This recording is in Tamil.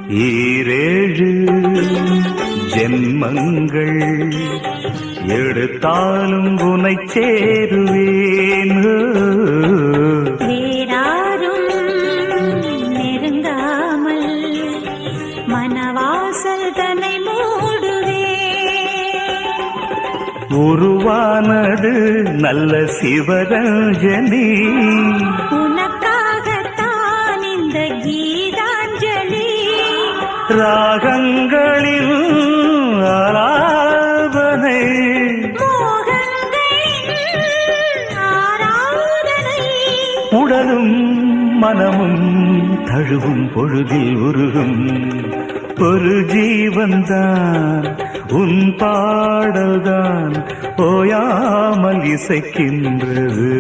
ஈரேழு ஜென்மங்கள் எடுத்தாலும் உனை சேருவேன். வேறாரும் நெருங்காமல் மனவாசல் தன்னை மூடுவே. உருவானது நல்ல சிவரஞ்சனி, உனக்காகத்தான் இந்த கீதாஞ்சலி. ராகங்களில் ஆலாபனை, மோகங்களின் ஆராதனை. உடலும் மனமும் தழுவும் பொழுதில் உருகும் ஒரு ஜீவன்தான் உன் பாடல்தான் ஓயாமல் இசைக்கின்றது.